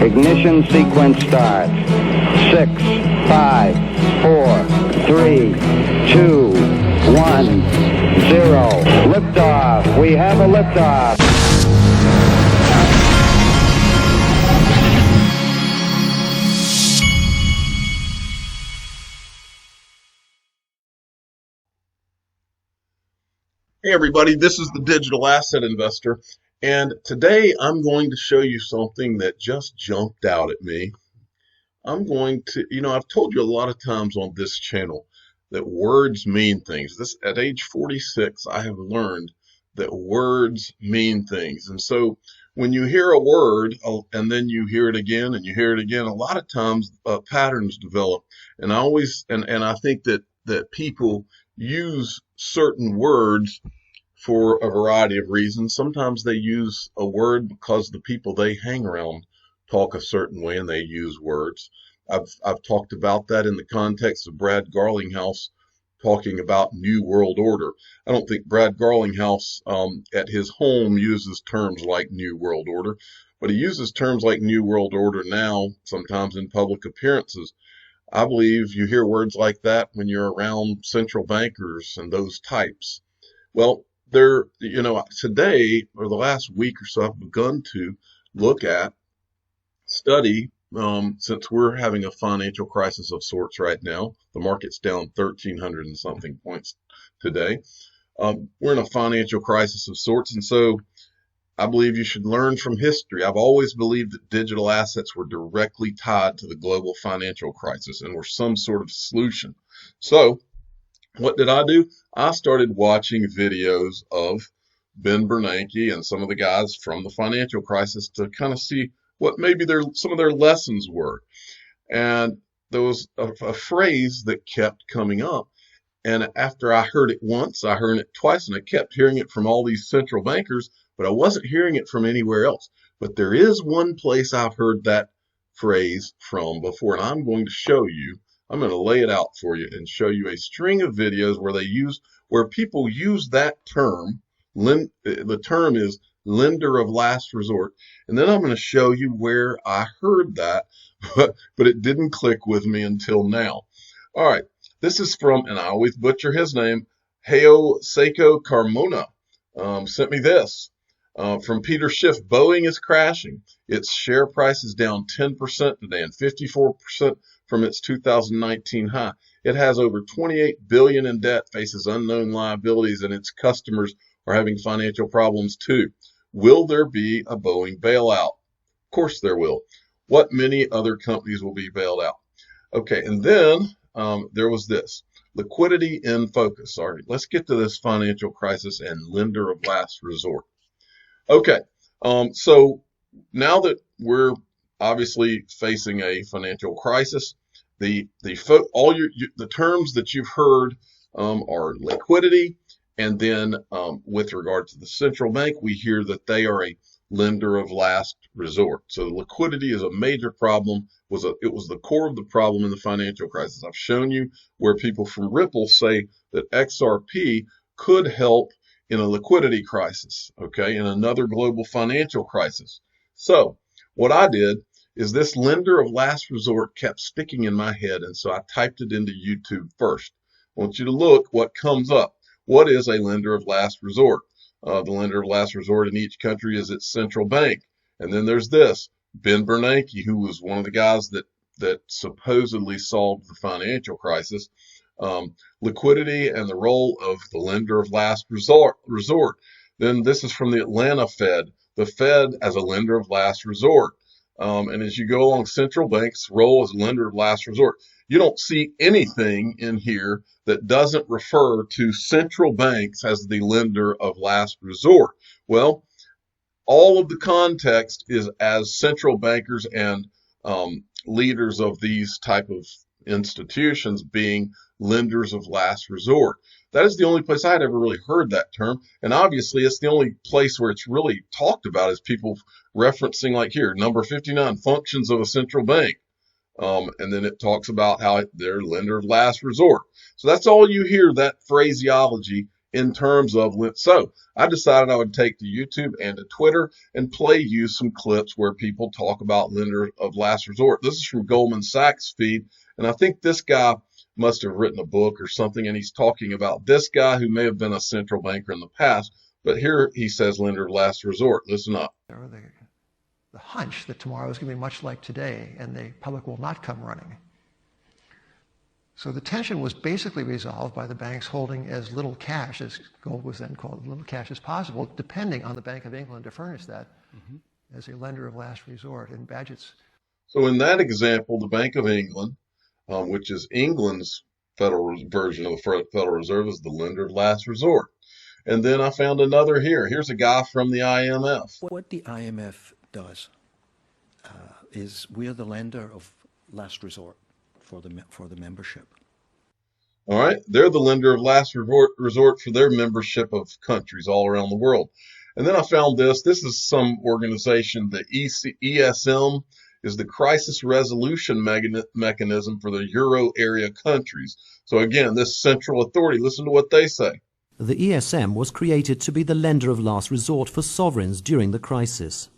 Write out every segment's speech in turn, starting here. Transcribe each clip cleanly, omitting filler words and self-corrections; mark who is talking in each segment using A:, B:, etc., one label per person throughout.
A: Ignition sequence starts. 6, 5, 4, 3, 2, 1, 0. Liftoff. We have a liftoff.
B: Hey everybody, this is the Digital Asset Investor, and today I'm going to show you something that just jumped out at me. I'm going to, I've told you a lot of times on this channel that words mean things. At age 46, I have learned that words mean things. And so when you hear a word and then you hear it again and you hear it again, a lot of times patterns develop. And I think that people use certain words for a variety of reasons. Sometimes they use a word because the people they hang around talk a certain way and they use words. I've talked about that in the context of Brad Garlinghouse talking about New World Order. I don't think Brad Garlinghouse at his home uses terms like New World Order, but he uses terms like New World Order now, sometimes in public appearances. I believe you hear words like that when you're around central bankers and those types. Well, today or the last week or so, I've begun to look at, study, since we're having a financial crisis of sorts right now. The market's down 1,300 and something points today. We're in a financial crisis of sorts, and so I believe you should learn from history. I've always believed that digital assets were directly tied to the global financial crisis and were some sort of solution. So what did I do? I started watching videos of Ben Bernanke and some of the guys from the financial crisis to kind of see what maybe some of their lessons were. And there was a phrase that kept coming up. And after I heard it once, I heard it twice, and I kept hearing it from all these central bankers, but I wasn't hearing it from anywhere else. But there is one place I've heard that phrase from before, and I'm going to show you. I'm going to lay it out for you and show you a string of videos where people use that term. The term is lender of last resort. And then I'm going to show you where I heard that, but it didn't click with me until now. All right. This is from, and I always butcher his name, Heo Seiko Carmona. Sent me this from Peter Schiff. Boeing is crashing. Its share price is down 10% today and 54% from its 2019 high. It has over $28 billion in debt, faces unknown liabilities, and its customers are having financial problems too. Will there be a Boeing bailout? Of course there will. What many other companies will be bailed out? Okay, and then there was this. Liquidity in focus. All right, let's get to this financial crisis and lender of last resort. Okay, so now that we're obviously facing a financial crisis, the terms that you've heard are liquidity, and then with regard to the central bank, we hear that they are a lender of last resort. So liquidity is a major problem. It was the core of the problem in the financial crisis. I've shown you where people from Ripple say that XRP could help in a liquidity crisis, okay, in another global financial crisis. So what I did is this lender of last resort kept sticking in my head, and so I typed it into YouTube first. I want you to look what comes up. What is a lender of last resort? The lender of last resort in each country is its central bank. And then there's this, Ben Bernanke, who was one of the guys that supposedly solved the financial crisis. Liquidity and the role of the lender of last resort. Then this is from the Atlanta Fed, the Fed as a lender of last resort. And as you go along, central banks' role as a lender of last resort. You don't see anything in here that doesn't refer to central banks as the lender of last resort. Well, all of the context is as central bankers and leaders of these type of institutions being lenders of last resort. That is the only place I'd ever really heard that term. And obviously, it's the only place where it's really talked about is people referencing, like here, number 59, functions of a central bank. And then it talks about how they're lender of last resort. So that's all you hear, that phraseology in terms of, so I decided I would take to YouTube and to Twitter and play you some clips where people talk about lender of last resort. This is from Goldman Sachs feed, and I think this guy must have written a book or something, and he's talking about this guy who may have been a central banker in the past, but here he says lender of last resort. Listen up.
C: Or the hunch that tomorrow is going to be much like today and the public will not come running. So the tension was basically resolved by the banks holding as little cash, as gold was then called, little cash as possible, depending on the Bank of England to furnish that as a lender of last resort. And Bagehot's.
B: So in that example, the Bank of England, which is England's federal version of the Federal Reserve, is the lender of last resort. And then I found another here. Here's a guy from the IMF.
D: What the IMF does is we're the lender of last resort for the membership.
B: All right, they're the lender of last resort for their membership of countries all around the world. And then I found this. This is some organization, the ESM is the crisis resolution mechanism for the Euro area countries. So again, this central authority, listen to what they say.
E: The ESM was created to be the lender of last resort for sovereigns during the crisis.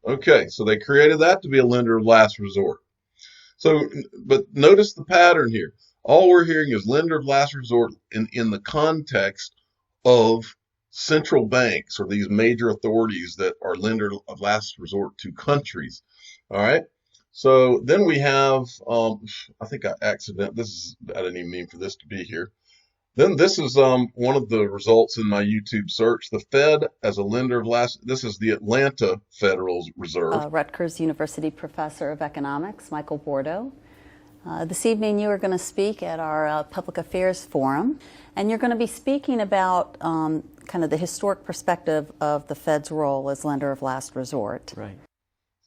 B: Okay, so they created that to be a lender of last resort. So, but notice the pattern here. All we're hearing is lender of last resort in the context of central banks or these major authorities that are lender of last resort to countries. All right. So then we have, I think I didn't even mean for this to be here. Then this is one of the results in my YouTube search. The Fed as a lender of this is the Atlanta Federal Reserve.
F: Rutgers University professor of economics, Michael Bordeaux. This evening you are going to speak at our Public Affairs Forum, and you're going to be speaking about kind of the historic perspective of the Fed's role as lender of last resort.
E: Right.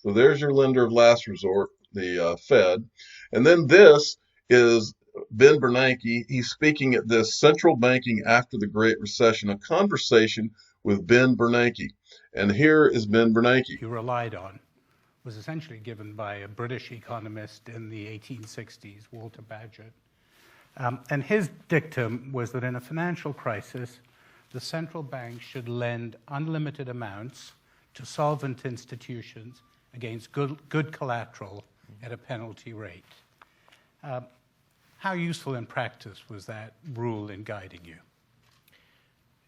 B: So there's your lender of last resort, the Fed. And then this is Ben Bernanke. He's speaking at this Central Banking After the Great Recession, a conversation with Ben Bernanke. And here is Ben Bernanke.
G: You relied on was essentially given by a British economist in the 1860s, Walter Bagehot. And his dictum was that in a financial crisis, the central bank should lend unlimited amounts to solvent institutions against good collateral at a penalty rate. How useful in practice was that rule in guiding you?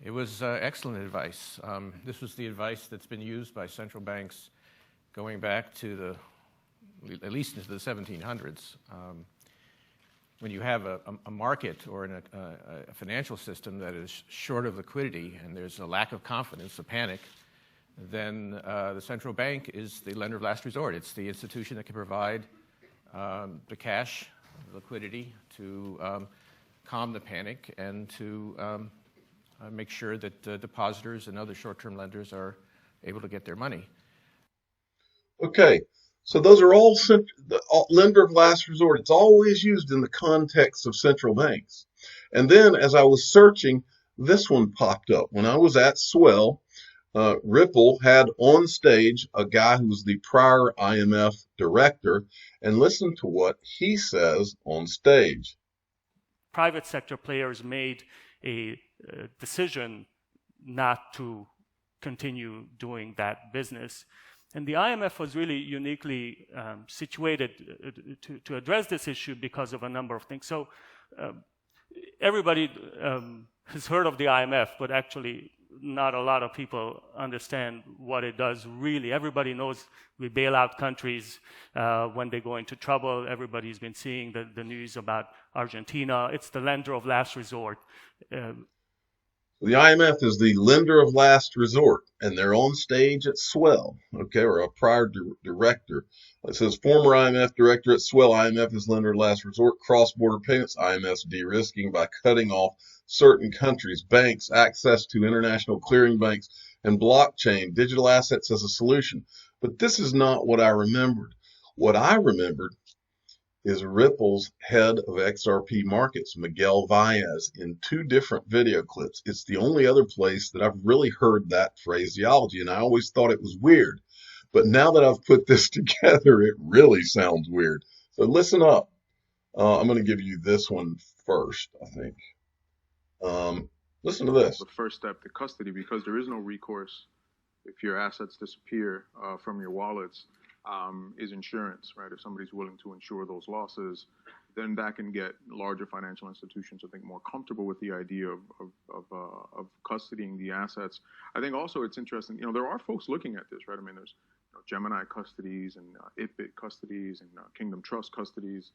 H: It was excellent advice. This was the advice that's been used by central banks going back to at least into the 1700s. When you have a market or a financial system that is short of liquidity and there's a lack of confidence, a panic, then the central bank is the lender of last resort. It's the institution that can provide the cash, liquidity to calm the panic and to make sure that depositors and other short-term lenders are able to get their money.
B: Okay, so those are all lender of last resort. It's always used in the context of central banks. And then as I was searching, this one popped up. When I was at Swell, Ripple had on stage a guy who was the prior IMF director, and listen to what he says on stage.
I: Private sector players made a decision not to continue doing that business. And the IMF was really uniquely situated to address this issue because of a number of things. So everybody has heard of the IMF, but actually not a lot of people understand what it does really. Everybody knows we bail out countries when they go into trouble. Everybody's been seeing the news about Argentina. It's the lender of last resort.
B: The IMF is the lender of last resort, and they're on stage at Swell, okay, or a prior director. It says former IMF director at Swell, IMF is lender of last resort, cross-border payments, IMF's de-risking by cutting off certain countries, banks, access to international clearing banks, and blockchain, digital assets as a solution. But this is not what I remembered. What I remembered is Ripple's head of XRP markets, Miguel Valles, in 2 different video clips. It's the only other place that I've really heard that phraseology, and I always thought it was weird. But now that I've put this together, it really sounds weird. So listen up. I'm going to give you this one first, I think. Listen to this.
J: The first step to custody, because there is no recourse if your assets disappear from your wallets, is insurance, right? If somebody's willing to insure those losses, then that can get larger financial institutions, I think, more comfortable with the idea of custodying the assets. I think also it's interesting, there are folks looking at this, right? I mean, there's Gemini custodies and ItBit custodies and Kingdom Trust custodies.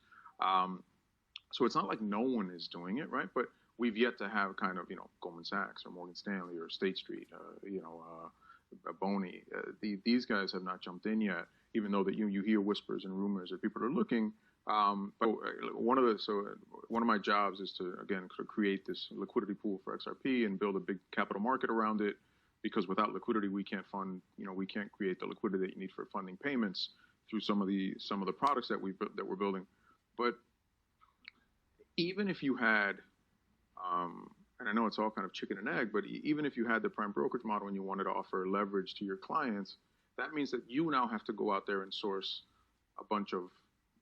J: So it's not like no one is doing it, right? But we've yet to have kind of, Goldman Sachs or Morgan Stanley or State Street, Boney. These guys have not jumped in yet, even though that you hear whispers and rumors that people are looking. But one of my jobs is to, again, create this liquidity pool for XRP and build a big capital market around it, because without liquidity, we can't fund, we can't create the liquidity that you need for funding payments through some of the products that we're building. But even if you had, and I know it's all kind of chicken and egg, but even if you had the prime brokerage model and you wanted to offer leverage to your clients, that means that you now have to go out there and source a bunch of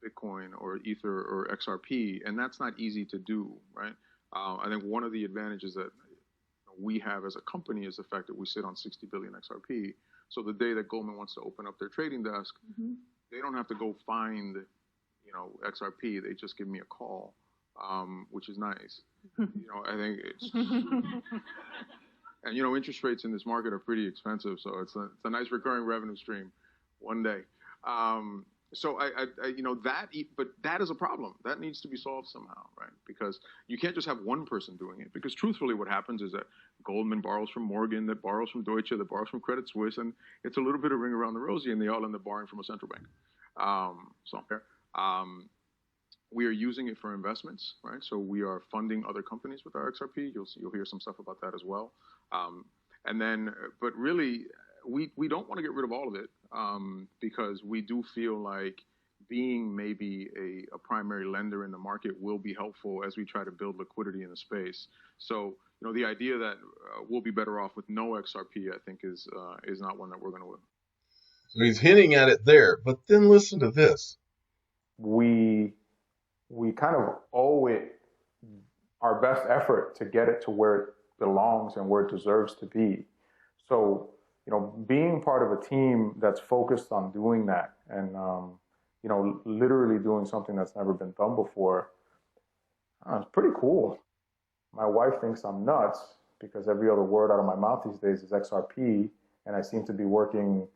J: Bitcoin or Ether or XRP, and that's not easy to do, right? I think one of the advantages that we have as a company is the fact that we sit on 60 billion XRP. So the day that Goldman wants to open up their trading desk, they don't have to go find, XRP. They just give me a call, which is nice. I think it's, and interest rates in this market are pretty expensive, so it's a nice recurring revenue stream one day. So but that is a problem. That needs to be solved somehow, right? Because you can't just have one person doing it. Because truthfully, what happens is that Goldman borrows from Morgan, that borrows from Deutsche, that borrows from Credit Suisse, and it's a little bit of ring around the rosy, and they all end up borrowing from a central bank. We are using it for investments, right? So we are funding other companies with our XRP. You'll hear some stuff about that as well. But really, we don't want to get rid of all of it, because we do feel like being maybe a primary lender in the market will be helpful as we try to build liquidity in the space. So, the idea that we'll be better off with no XRP, I think, is not one that we're going to win.
B: So he's hinting at it there, but then listen to this.
K: We kind of owe it our best effort to get it to where it belongs and where it deserves to be. So, being part of a team that's focused on doing that and, literally doing something that's never been done before, it's pretty cool. My wife thinks I'm nuts because every other word out of my mouth these days is XRP, and I seem to be working,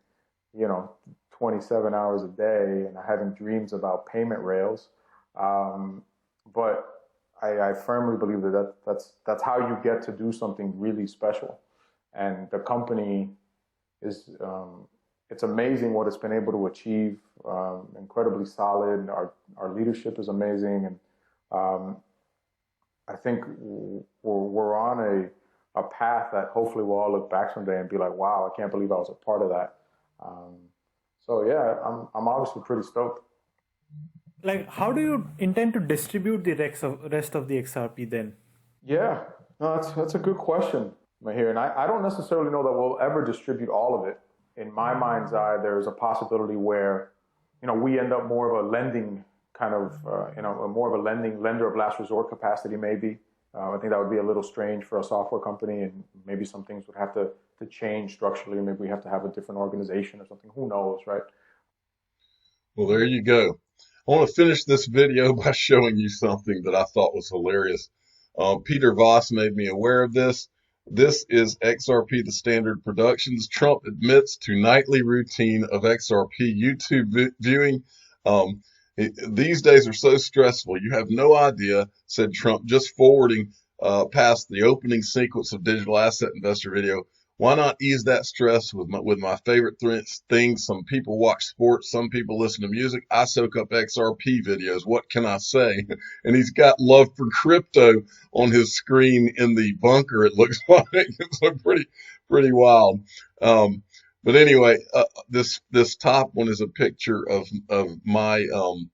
K: 27 hours a day, and I'm having dreams about payment rails. But I firmly believe that's how you get to do something really special. And the company is, it's amazing what it's been able to achieve, incredibly solid. Our leadership is amazing. And I think we're on a path that hopefully we'll all look back someday and be like, wow, I can't believe I was a part of that. So yeah, I'm obviously pretty stoked.
L: Like, how do you intend to distribute the rest of the XRP then?
K: Yeah, no, that's a good question, Mahir. And I don't necessarily know that we'll ever distribute all of it. In my mind's eye, there's a possibility where, we end up more of a lending kind of, more of a lender of last resort capacity, maybe. I think that would be a little strange for a software company, and maybe some things would have to change structurally. Maybe we have to have a different organization or something. Who knows, right?
B: Well, there you go. I want to finish this video by showing you something that I thought was hilarious. Peter Voss made me aware of this. This is XRP, the standard productions. Trump admits to nightly routine of XRP YouTube viewing. These days are so stressful. You have no idea, said Trump, just forwarding past the opening sequence of Digital Asset Investor video. Why not ease that stress with my favorite things? Some people watch sports, some people listen to music. I soak up XRP videos. What can I say? And he's got love for crypto on his screen in the bunker. It looks like it's pretty wild. But anyway, this top one is a picture of my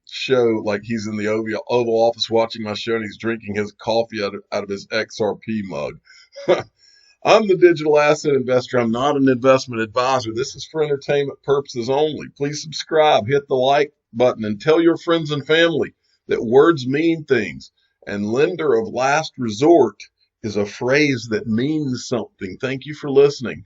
B: show. Like he's in the Oval Office watching my show, and he's drinking his coffee out of his XRP mug. I'm the digital asset investor. I'm not an investment advisor. This is for entertainment purposes only. Please subscribe, hit the like button, and tell your friends and family that words mean things. And lender of last resort is a phrase that means something. Thank you for listening.